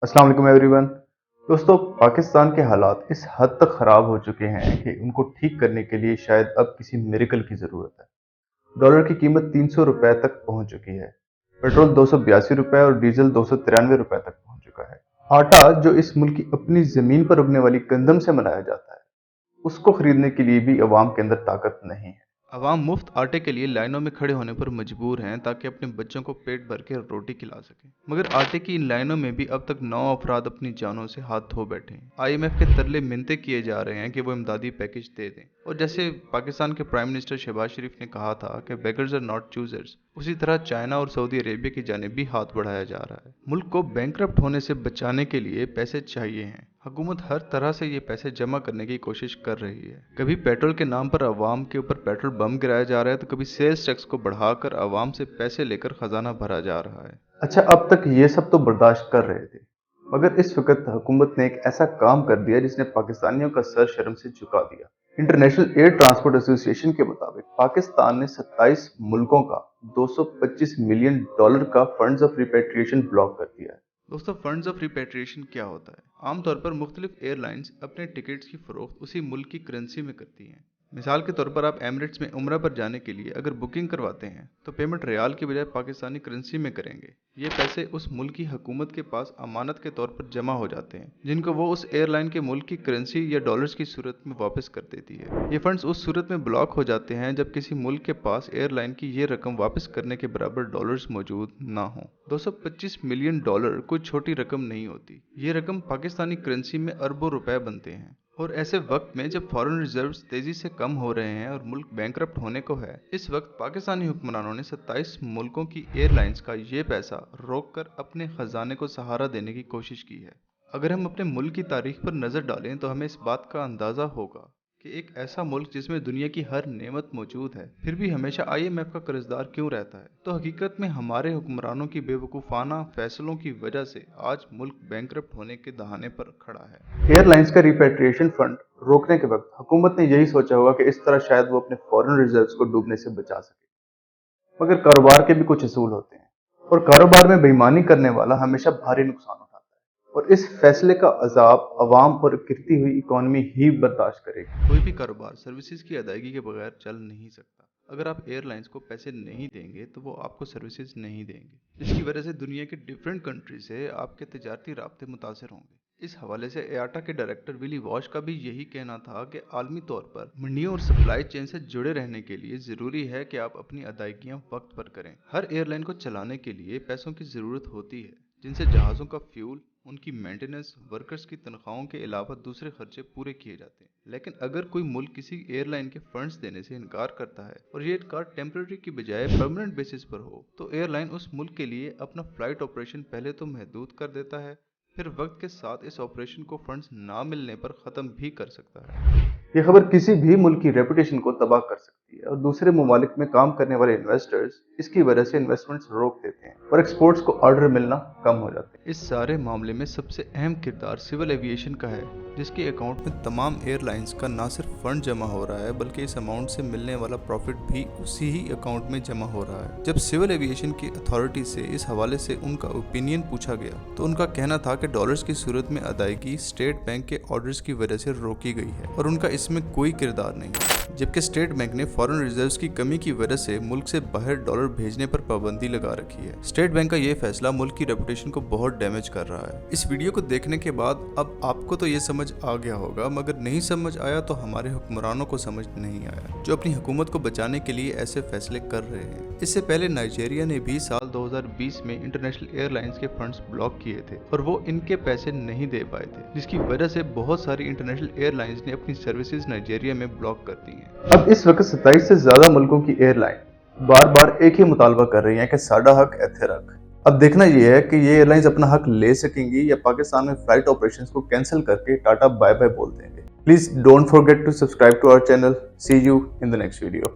अस्सलाम वालेकुम एवरीवन। दोस्तों, पाकिस्तान के हालात इस हद तक ख़राब हो चुके हैं कि उनको ठीक करने के लिए शायद अब किसी मिरेकल की ज़रूरत है। डॉलर की कीमत 300 रुपए तक पहुंच चुकी है। पेट्रोल 282 रुपए और डीजल 293 रुपए तक पहुंच चुका है। आटा, जो इस मुल्क की अपनी ज़मीन पर उगने वाली गंदम से बनाया जाता है, उसको खरीदने के लिए भी अवाम के अंदर ताकत नहीं है। अवाम मुफ्त आटे के लिए लाइनों में खड़े होने पर मजबूर हैं ताकि अपने बच्चों को पेट भर के रोटी खिला सकें। मगर आटे की इन लाइनों में भी अब तक 9 अफराद अपनी जानों से हाथ धो बैठे हैं। आईएमएफ के तरले मिन्नतें किए जा रहे हैं कि वो इमदादी पैकेज दे दें। और जैसे पाकिस्तान के प्राइम मिनिस्टर शहबाज शरीफ ने कहा था कि बेगर्स आर नॉट चूजर्स, उसी तरह चाइना और सऊदी अरेबिया की जानिब भी हाथ बढ़ाया जा रहा है। मुल्क को बैंकरप्ट होने से बचाने के लिए पैसे चाहिए हैं। हुकूमत हर तरह से ये पैसे जमा करने की कोशिश कर रही है। कभी पेट्रोल के नाम पर अवाम के ऊपर पेट्रोल बम गिराया जा रहा है, तो कभी सेल्स टैक्स को बढ़ाकर अवाम से पैसे लेकर खजाना भरा जा रहा है। अच्छा, अब तक ये सब तो बर्दाश्त कर रहे थे, मगर इस वक्त हुकूमत ने एक ऐसा काम कर दिया जिसने पाकिस्तानियों का सर शर्म से झुका दिया। इंटरनेशनल एयर ट्रांसपोर्ट एसोसिएशन के मुताबिक पाकिस्तान ने 27 मुल्कों का 225 मिलियन डॉलर का फंड्स ऑफ रिपेट्रिएशन ब्लॉक कर दिया है। दोस्तों, फंड्स ऑफ रिपेट्रिएशन क्या होता है? आमतौर पर मुख्तलिफ एयरलाइंस अपने टिकट्स की फरोख्त उसी मुल्क की करेंसी में करती हैं। मिसाल के तौर पर आप एमिरेट्स में उम्रा पर जाने के लिए अगर बुकिंग करवाते हैं तो पेमेंट रियाल की बजाय पाकिस्तानी करेंसी में करेंगे। ये पैसे उस मुल्क की हुकूमत के पास अमानत के तौर पर जमा हो जाते हैं, जिनको वो उस एयरलाइन के मुल्क की करेंसी या डॉलर्स की सूरत में वापस कर देती है। ये फंड्स उस सूरत में ब्लॉक हो जाते हैं जब किसी मुल्क के पास एयरलाइन की ये रकम वापस करने के बराबर डॉलर्स मौजूद ना हो। 225 मिलियन डॉलर कोई छोटी रकम नहीं होती। ये रकम पाकिस्तानी करेंसी में अरबों रुपए बनते हैं। और ऐसे वक्त में जब फॉरेन रिजर्व्स तेजी से कम हो रहे हैं और मुल्क बैंकरप्ट होने को है, इस वक्त पाकिस्तानी हुक्मरानों ने 27 मुल्कों की एयरलाइंस का ये पैसा रोककर अपने खजाने को सहारा देने की कोशिश की है। अगर हम अपने मुल्क की तारीख पर नजर डालें तो हमें इस बात का अंदाजा होगा कि एक ऐसा मुल्क जिसमें दुनिया की हर नेमत मौजूद है, फिर भी हमेशा आईएमएफ का कर्जदार क्यों रहता है? तो हकीकत में हमारे हुक्मरानों की बेवकूफ़ाना फैसलों की वजह से आज मुल्क बैंकरप्ट होने के दहाने पर खड़ा है। एयरलाइंस का रिपेट्रिएशन फंड रोकने के वक्त हुकूमत ने यही सोचा होगा कि इस तरह शायद वो अपने फॉरेन रिजर्व्स को डूबने से बचा सके। मगर कारोबार के भी कुछ असूल होते हैं, और कारोबार में बेईमानी करने वाला हमेशा भारी नुकसान उठाता है, और इस फैसले का अजाब अवाम और गिरती हुई इकॉनमी ही बर्दाश्त करेगी। कोई भी कारोबार सर्विसेज की अदायगी के बगैर चल नहीं सकता। अगर आप एयरलाइंस को पैसे नहीं देंगे तो वो आपको सर्विसेज नहीं देंगे, जिसकी वजह से दुनिया के डिफरेंट कंट्री से आपके तजारती राब्ते मुतासर होंगे। इस हवाले से एयाटा के डायरेक्टर विली वॉश का भी यही कहना था कि आलमी तौर पर मंडियों और सप्लाई चेन से जुड़े रहने के लिए ज़रूरी है कि आप अपनी अदायगियां वक्त पर करें। हर एयरलाइन को चलाने के लिए पैसों की ज़रूरत होती है, जिनसे जहाज़ों का फ्यूल, उनकी मेंटेनेंस, वर्कर्स की तनख्वाहों के अलावा दूसरे खर्चे पूरे किए जाते हैं। लेकिन अगर कोई मुल्क किसी एयरलाइन के फंड्स देने से इनकार करता है और ये इनकार टेम्पररी की बजाय परमानेंट बेसिस पर हो, तो एयरलाइन उस मुल्क के लिए अपना फ्लाइट ऑपरेशन पहले तो महदूद कर देता है, फिर वक्त के साथ इस ऑपरेशन को फंड्स ना मिलने पर ख़त्म भी कर सकता है। ये खबर किसी भी मुल्क की रेपुटेशन को तबाह कर सकती है, और दूसरे ममालिक में काम करने वाले इन्वेस्टर्स इसकी वजह से इन्वेस्टमेंट्स रोक देते हैं और एक्सपोर्ट्स को ऑर्डर मिलना कम हो जाते हैं। इस सारे मामले में सबसे अहम किरदार सिविल एविएशन का है, जिसके अकाउंट में तमाम एयरलाइंस का ना सिर्फ फंड जमा हो रहा है बल्कि इस अमाउंट से मिलने वाला प्रॉफिट भी उसी ही अकाउंट में जमा हो रहा है। जब सिविल एविएशन की अथॉरिटी से इस हवाले से उनका ओपिनियन पूछा गया तो उनका कहना था कि डॉलर्स की सूरत में अदायगी स्टेट बैंक के ऑर्डर्स की वजह से रोकी गई है और उनका इसमें कोई किरदार नहीं, जबकि स्टेट बैंक ने फॉरेन रिजर्व्स की कमी की वजह से मुल्क से बाहर डॉलर भेजने पर पाबंदी लगा रखी है। स्टेट बैंक का ये फैसला मुल्क की रेपुटेशन को बहुत डैमेज कर रहा है। इस वीडियो को देखने के बाद अब आपको तो ये समझ आ गया होगा, मगर नहीं समझ आया तो हमारे हुक्मरानों को समझ नहीं आया, जो अपनी हुकूमत को बचाने के लिए ऐसे फैसले कर रहे हैं। इससे पहले नाइजीरिया ने भी साल 2020 में इंटरनेशनल एयरलाइंस के फंड्स ब्लॉक किए थे और वो इनके पैसे नहीं दे पाए थे, जिसकी वजह से बहुत सारी इंटरनेशनल एयरलाइंस ने अपनी सर्विसेज नाइजीरिया में ब्लॉक कर दी हैं। अब इस वक्त 27 से ज्यादा मुल्कों की एयरलाइन बार बार एक ही मुतालबा कर रही हैं कि साडा हक एथे रख। अब देखना यह है कि ये एयरलाइंस अपना हक ले सकेंगी या पाकिस्तान में फ्लाइट ऑपरेशंस को कैंसिल करके टाटा बाय बाय बोल देंगे। Please don't forget to subscribe to our channel. See you in the next video.